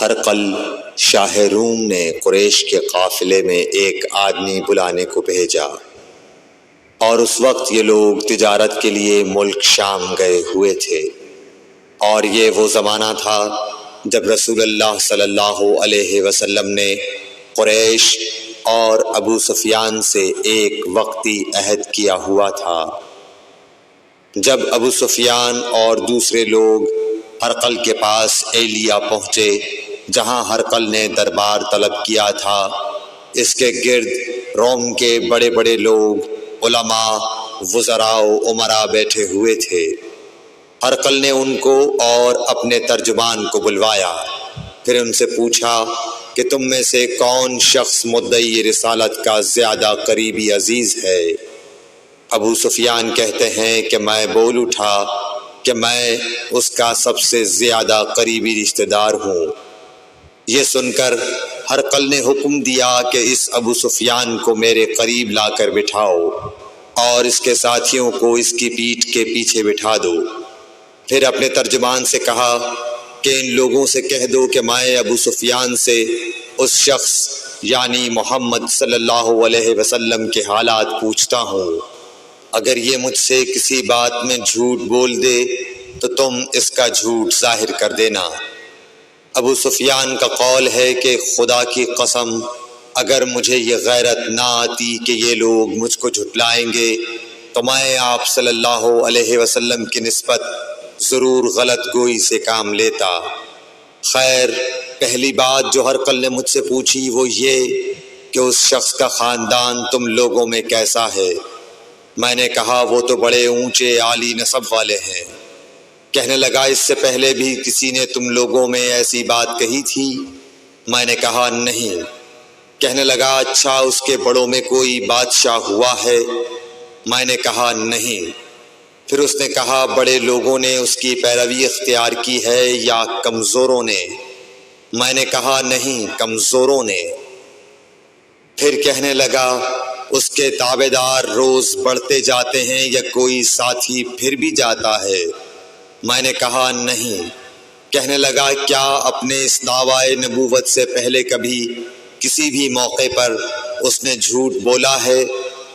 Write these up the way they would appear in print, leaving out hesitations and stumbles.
ہرقل شاہ روم نے قریش کے قافلے میں ایک آدمی بلانے کو بھیجا، اور اس وقت یہ لوگ تجارت کے لیے ملک شام گئے ہوئے تھے، اور یہ وہ زمانہ تھا جب رسول اللہ صلی اللہ علیہ وسلم نے قریش اور ابو سفیان سے ایک وقتی عہد کیا ہوا تھا۔ جب ابو سفیان اور دوسرے لوگ ہرقل کے پاس ایلیا پہنچے جہاں ہرقل نے دربار طلب کیا تھا، اس کے گرد روم کے بڑے بڑے لوگ، علماء، وزراء و امراء بیٹھے ہوئے تھے۔ ہرقل نے ان کو اور اپنے ترجمان کو بلوایا، پھر ان سے پوچھا کہ تم میں سے کون شخص مدعی رسالت کا زیادہ قریبی عزیز ہے؟ ابو سفیان کہتے ہیں کہ میں بول اٹھا کہ میں اس کا سب سے زیادہ قریبی رشتہ دار ہوں۔ یہ سن کر ہرقل نے حکم دیا کہ اس ابو سفیان کو میرے قریب لا کر بٹھاؤ اور اس کے ساتھیوں کو اس کی پیٹھ کے پیچھے بٹھا دو۔ پھر اپنے ترجمان سے کہا کہ ان لوگوں سے کہہ دو کہ میں ابو سفیان سے اس شخص یعنی محمد صلی اللہ علیہ وسلم کے حالات پوچھتا ہوں، اگر یہ مجھ سے کسی بات میں جھوٹ بول دے تو تم اس کا جھوٹ ظاہر کر دینا۔ ابو سفیان کا قول ہے کہ خدا کی قسم اگر مجھے یہ غیرت نہ آتی کہ یہ لوگ مجھ کو جھٹلائیں گے تو میں آپ صلی اللہ علیہ وسلم کی نسبت ضرور غلط گوئی سے کام لیتا۔ خیر، پہلی بات جو ہرقل نے مجھ سے پوچھی وہ یہ کہ اس شخص کا خاندان تم لوگوں میں کیسا ہے؟ میں نے کہا وہ تو بڑے اونچے عالی نسب والے ہیں۔ کہنے لگا اس سے پہلے بھی کسی نے تم لوگوں میں ایسی بات کہی تھی؟ میں نے کہا نہیں۔ کہنے لگا اچھا اس کے بڑوں میں کوئی بادشاہ ہوا ہے؟ میں نے کہا نہیں۔ پھر اس نے کہا بڑے لوگوں نے اس کی پیروی اختیار کی ہے یا کمزوروں نے؟ میں نے کہا نہیں، کمزوروں نے۔ پھر کہنے لگا اس کے تابع دار روز بڑھتے جاتے ہیں یا کوئی ساتھی پھر بھی جاتا ہے؟ میں نے کہا نہیں۔ کہنے لگا کیا اپنے اس دعوی نبوت سے پہلے کبھی کسی بھی موقع پر اس نے جھوٹ بولا ہے؟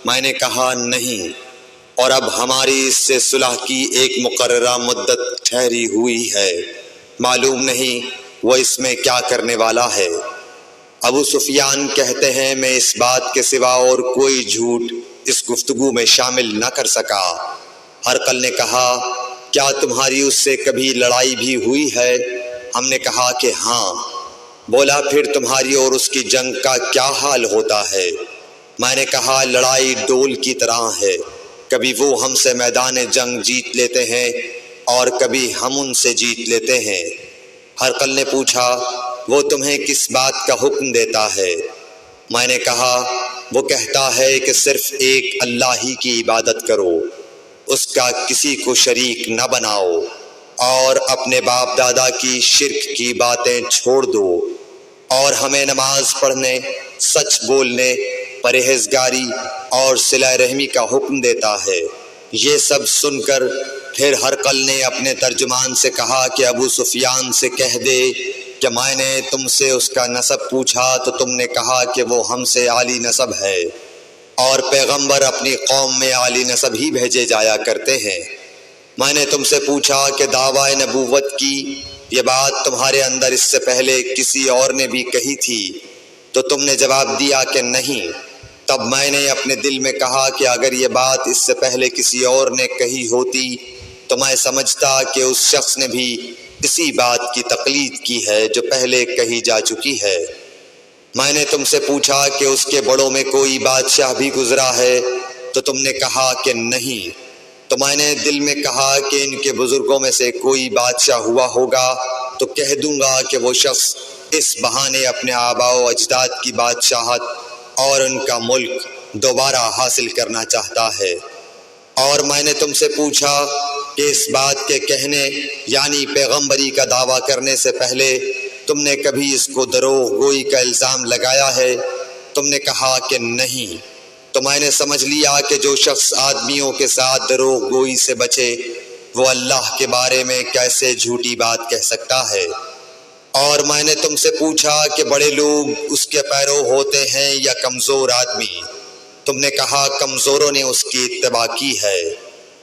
میں نے کہا نہیں، اور اب ہماری اس سے صلح کی ایک مقررہ مدت ٹھہری ہوئی ہے، معلوم نہیں وہ اس میں کیا کرنے والا ہے۔ ابو سفیان کہتے ہیں میں اس بات کے سوا اور کوئی جھوٹ اس گفتگو میں شامل نہ کر سکا۔ ہرقل نے کہا کیا تمہاری اس سے کبھی لڑائی بھی ہوئی ہے؟ ہم نے کہا کہ ہاں۔ بولا پھر تمہاری اور اس کی جنگ کا کیا حال ہوتا ہے؟ میں نے کہا لڑائی ڈول کی طرح ہے، کبھی وہ ہم سے میدان جنگ جیت لیتے ہیں اور کبھی ہم ان سے جیت لیتے ہیں۔ ہرقل نے پوچھا وہ تمہیں کس بات کا حکم دیتا ہے؟ میں نے کہا وہ کہتا ہے کہ صرف ایک اللہ ہی کی عبادت کرو، اس کا کسی کو شریک نہ بناؤ، اور اپنے باپ دادا کی شرک کی باتیں چھوڑ دو، اور ہمیں نماز پڑھنے، سچ بولنے، پرہیزگاری اور صلہ رحمی کا حکم دیتا ہے۔ یہ سب سن کر پھر ہرقل نے اپنے ترجمان سے کہا کہ ابو سفیان سے کہہ دے کہ میں نے تم سے اس کا نسب پوچھا تو تم نے کہا کہ وہ ہم سے عالی نسب ہے، اور پیغمبر اپنی قوم میں عالی نسب ہی بھیجے جایا کرتے ہیں۔ میں نے تم سے پوچھا کہ دعوی نبوت کی یہ بات تمہارے اندر اس سے پہلے کسی اور نے بھی کہی تھی تو تم نے جواب دیا کہ نہیں۔ تب میں نے اپنے دل میں کہا کہ اگر یہ بات اس سے پہلے کسی اور نے کہی ہوتی تو میں سمجھتا کہ اس شخص نے بھی اسی بات کی تقلید کی ہے جو پہلے کہی جا چکی ہے۔ میں نے تم سے پوچھا کہ اس کے بڑوں میں کوئی بادشاہ بھی گزرا ہے تو تم نے کہا کہ نہیں۔ تو میں نے دل میں کہا کہ ان کے بزرگوں میں سے کوئی بادشاہ ہوا ہوگا تو کہہ دوں گا کہ وہ شخص اس بہانے اپنے آباء و اجداد کی بادشاہت اور ان کا ملک دوبارہ حاصل کرنا چاہتا ہے۔ اور میں نے تم سے پوچھا کہ اس بات کے کہنے یعنی پیغمبری کا دعویٰ کرنے سے پہلے تم نے کبھی اس کو دروغ گوئی کا الزام لگایا ہے؟ تم نے کہا کہ نہیں۔ تو میں نے سمجھ لیا کہ جو شخص آدمیوں کے ساتھ دروغ گوئی سے بچے وہ اللہ کے بارے میں کیسے جھوٹی بات کہہ سکتا ہے۔ اور میں نے تم سے پوچھا کہ بڑے لوگ اس کے پیرو ہوتے ہیں یا کمزور آدمی؟ تم نے کہا کمزوروں نے اس کی اتباع کی ہے۔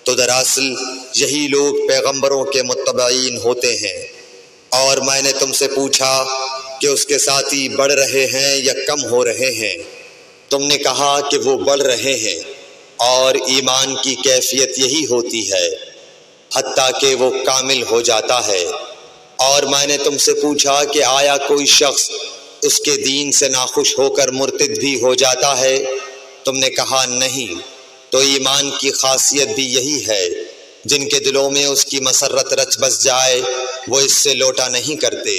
تو دراصل یہی لوگ پیغمبروں کے متبعین ہوتے ہیں۔ اور میں نے تم سے پوچھا کہ اس کے ساتھی بڑھ رہے ہیں یا کم ہو رہے ہیں؟ تم نے کہا کہ وہ بڑھ رہے ہیں، اور ایمان کی کیفیت یہی ہوتی ہے حتیٰ کہ وہ کامل ہو جاتا ہے۔ اور میں نے تم سے پوچھا کہ آیا کوئی شخص اس کے دین سے ناخوش ہو کر مرتد بھی ہو جاتا ہے؟ تم نے کہا نہیں۔ تو ایمان کی خاصیت بھی یہی ہے، جن کے دلوں میں اس کی مسرت رچ بس جائے وہ اس سے لوٹا نہیں کرتے۔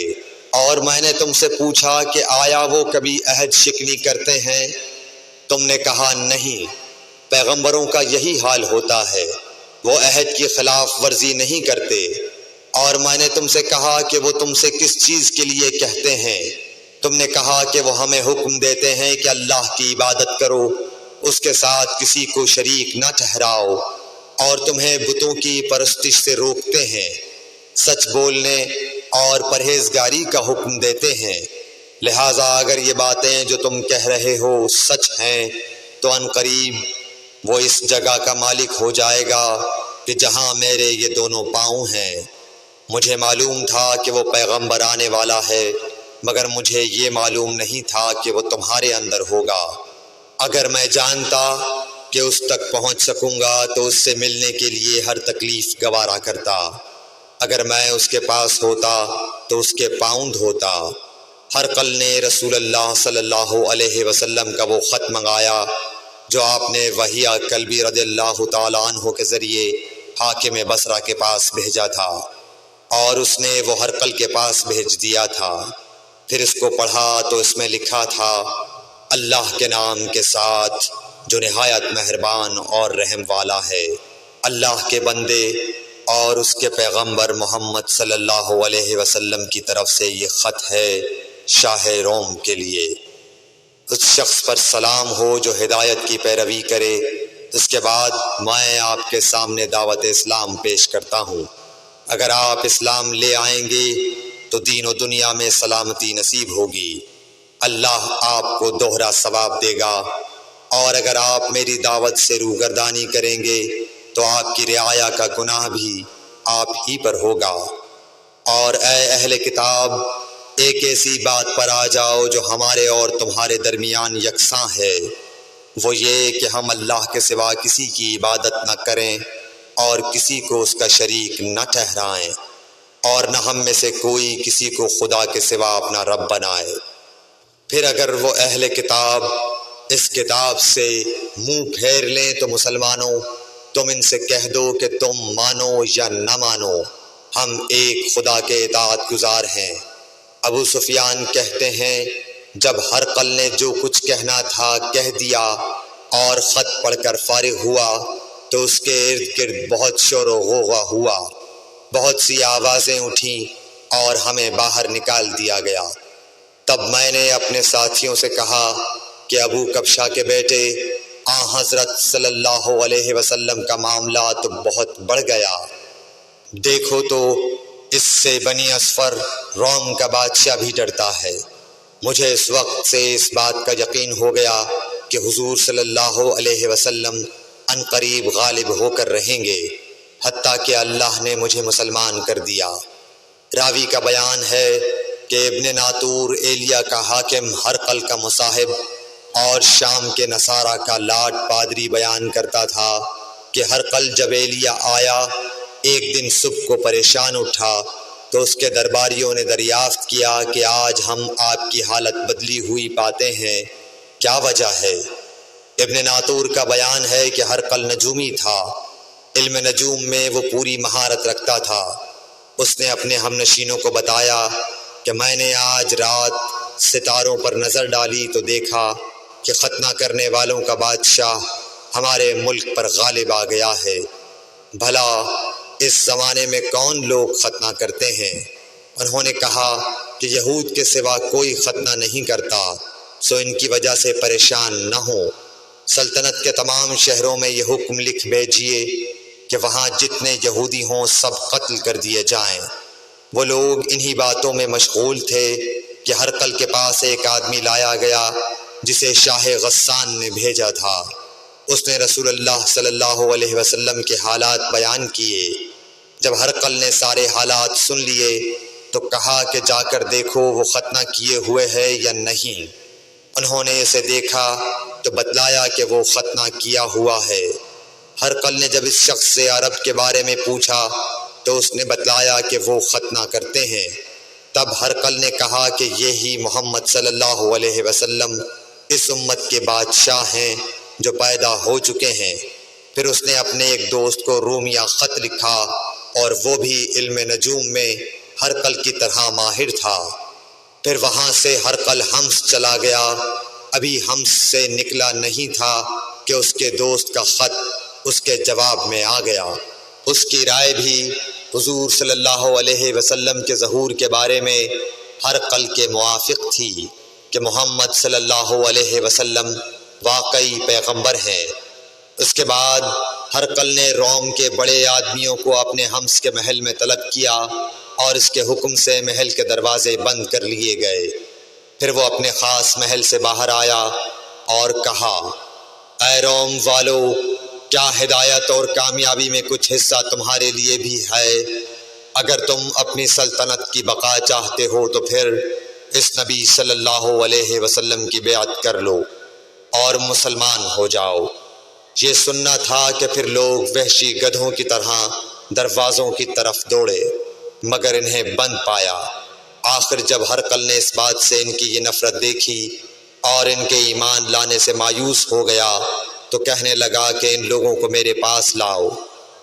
اور میں نے تم سے پوچھا کہ آیا وہ کبھی عہد شکنی کرتے ہیں؟ تم نے کہا نہیں۔ پیغمبروں کا یہی حال ہوتا ہے، وہ عہد کی خلاف ورزی نہیں کرتے۔ اور میں نے تم سے کہا کہ وہ تم سے کس چیز کے لیے کہتے ہیں؟ تم نے کہا کہ وہ ہمیں حکم دیتے ہیں کہ اللہ کی عبادت کرو، اس کے ساتھ کسی کو شریک نہ ٹھہراؤ، اور تمہیں بتوں کی پرستش سے روکتے ہیں، سچ بولنے اور پرہیزگاری کا حکم دیتے ہیں۔ لہٰذا اگر یہ باتیں جو تم کہہ رہے ہو سچ ہیں تو عنقریب وہ اس جگہ کا مالک ہو جائے گا کہ جہاں میرے یہ دونوں پاؤں ہیں۔ مجھے معلوم تھا کہ وہ پیغمبر آنے والا ہے، مگر مجھے یہ معلوم نہیں تھا کہ وہ تمہارے اندر ہوگا۔ اگر میں جانتا کہ اس تک پہنچ سکوں گا تو اس سے ملنے کے لیے ہر تکلیف گوارا کرتا۔ اگر میں اس کے پاس ہوتا تو اس کے پاؤں دھوتا۔ ہرقل نے رسول اللہ صلی اللہ علیہ وسلم کا وہ خط منگایا جو آپ نے وحیہ کلبی رضی اللہ تعالیٰ عنہ کے ذریعے حاکم بصرہ کے پاس بھیجا تھا، اور اس نے وہ ہرقل کے پاس بھیج دیا تھا۔ پھر اس کو پڑھا تو اس میں لکھا تھا، اللہ کے نام کے ساتھ جو نہایت مہربان اور رحم والا ہے۔ اللہ کے بندے اور اس کے پیغمبر محمد صلی اللہ علیہ وسلم کی طرف سے یہ خط ہے شاہ روم کے لیے۔ اس شخص پر سلام ہو جو ہدایت کی پیروی کرے۔ اس کے بعد میں آپ کے سامنے دعوت اسلام پیش کرتا ہوں۔ اگر آپ اسلام لے آئیں گے تو دین و دنیا میں سلامتی نصیب ہوگی، اللہ آپ کو دوہرا ثواب دے گا، اور اگر آپ میری دعوت سے روگردانی کریں گے تو آپ کی رعایا کا گناہ بھی آپ ہی پر ہوگا۔ اور اے اہل کتاب، ایک ایسی بات پر آ جاؤ جو ہمارے اور تمہارے درمیان یکساں ہے، وہ یہ کہ ہم اللہ کے سوا کسی کی عبادت نہ کریں اور کسی کو اس کا شریک نہ ٹھہرائیں، اور نہ ہم میں سے کوئی کسی کو خدا کے سوا اپنا رب بنائے۔ پھر اگر وہ اہل کتاب اس کتاب سے منہ پھیر لیں تو مسلمانوں، تم ان سے کہہ دو کہ تم مانو یا نہ مانو، ہم ایک خدا کے اطاعت گزار ہیں۔ ابو سفیان کہتے ہیں، جب ہرقل نے جو کچھ کہنا تھا کہہ دیا اور خط پڑھ کر فارغ ہوا تو اس کے ارد گرد بہت شور و غوغا ہوا، بہت سی آوازیں اٹھیں اور ہمیں باہر نکال دیا گیا۔ تب میں نے اپنے ساتھیوں سے کہا کہ ابو کبشہ کے بیٹے حضرت صلی اللہ علیہ وسلم کا معاملہ تو بہت بڑھ گیا۔ دیکھو تو اس سے بنی اصفر روم کا بادشاہ بھی ڈرتا ہے۔ مجھے اس وقت سے اس بات کا یقین ہو گیا کہ حضور صلی اللہ علیہ وسلم عنقریب غالب ہو کر رہیں گے، حتیٰ کہ اللہ نے مجھے مسلمان کر دیا۔ راوی کا بیان ہے کہ ابن ناطور ایلیا کا حاکم ہرقل کا مصاحب اور شام کے نصارہ کا لاٹ پادری بیان کرتا تھا کہ ہرقل جب ایلیا آیا ایک دن صبح کو پریشان اٹھا تو اس کے درباریوں نے دریافت کیا کہ آج ہم آپ کی حالت بدلی ہوئی پاتے ہیں، کیا وجہ ہے؟ ابن ناطور کا بیان ہے کہ ہرقل نجومی تھا، علم نجوم میں وہ پوری مہارت رکھتا تھا۔ اس نے اپنے ہم نشینوں کو بتایا کہ میں نے آج رات ستاروں پر نظر ڈالی تو دیکھا کہ ختنہ کرنے والوں کا بادشاہ ہمارے ملک پر غالب آ گیا ہے۔ بھلا اس زمانے میں کون لوگ ختنہ کرتے ہیں؟ انہوں نے کہا کہ یہود کے سوا کوئی ختنہ نہیں کرتا، سو ان کی وجہ سے پریشان نہ ہوں۔ سلطنت کے تمام شہروں میں یہ حکم لکھ بھیجیے کہ وہاں جتنے یہودی ہوں سب قتل کر دیے جائیں۔ وہ لوگ انہی باتوں میں مشغول تھے کہ ہرقل کے پاس ایک آدمی لایا گیا جسے شاہ غسان نے بھیجا تھا۔ اس نے رسول اللہ صلی اللہ علیہ وسلم کے حالات بیان کیے۔ جب ہرقل نے سارے حالات سن لیے تو کہا کہ جا کر دیکھو وہ ختنہ کیے ہوئے ہے یا نہیں۔ انہوں نے اسے دیکھا تو بتلایا کہ وہ ختنہ کیا ہوا ہے۔ ہرقل نے جب اس شخص سے عرب کے بارے میں پوچھا تو اس نے بتلایا کہ وہ ختنہ کرتے ہیں۔ تب ہرقل نے کہا کہ یہی محمد صلی اللہ علیہ وسلم اس امت کے بادشاہ ہیں جو پیدا ہو چکے ہیں۔ پھر اس نے اپنے ایک دوست کو رومیہ خط لکھا اور وہ بھی علم نجوم میں ہرقل کی طرح ماہر تھا۔ پھر وہاں سے ہرقل حمص چلا گیا۔ ابھی حمص سے نکلا نہیں تھا کہ اس کے دوست کا خط اس کے جواب میں آ گیا۔ اس کی رائے بھی حضور صلی اللہ علیہ وسلم کے ظہور کے بارے میں ہرقل کے موافق تھی کہ محمد صلی اللہ علیہ وسلم واقعی پیغمبر ہیں۔ اس کے بعد ہرقل نے روم کے بڑے آدمیوں کو اپنے حمص کے محل میں طلب کیا اور اس کے حکم سے محل کے دروازے بند کر لیے گئے۔ پھر وہ اپنے خاص محل سے باہر آیا اور کہا، اے روم والو، کیا ہدایت اور کامیابی میں کچھ حصہ تمہارے لیے بھی ہے؟ اگر تم اپنی سلطنت کی بقا چاہتے ہو تو پھر اس نبی صلی اللہ علیہ وسلم کی بیعت کر لو اور مسلمان ہو جاؤ۔ یہ سننا تھا کہ پھر لوگ وحشی گدھوں کی طرح دروازوں کی طرف دوڑے مگر انہیں بند پایا۔ آخر جب ہرقل نے اس بات سے ان کی یہ نفرت دیکھی اور ان کے ایمان لانے سے مایوس ہو گیا تو کہنے لگا کہ ان لوگوں کو میرے پاس لاؤ۔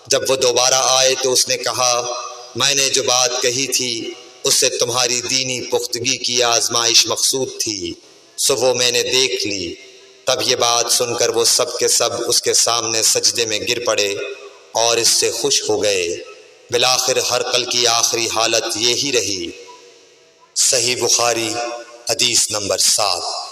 جب وہ دوبارہ آئے تو اس نے کہا، میں نے جو بات کہی تھی اس سے تمہاری دینی پختگی کی آزمائش مقصود تھی، سو وہ میں نے دیکھ لی۔ تب یہ بات سن کر وہ سب کے سب اس کے سامنے سجدے میں گر پڑے اور اس سے خوش ہو گئے۔ بالآخر ہرقل کی آخری حالت یہی رہی۔ صحیح بخاری حدیث نمبر 7۔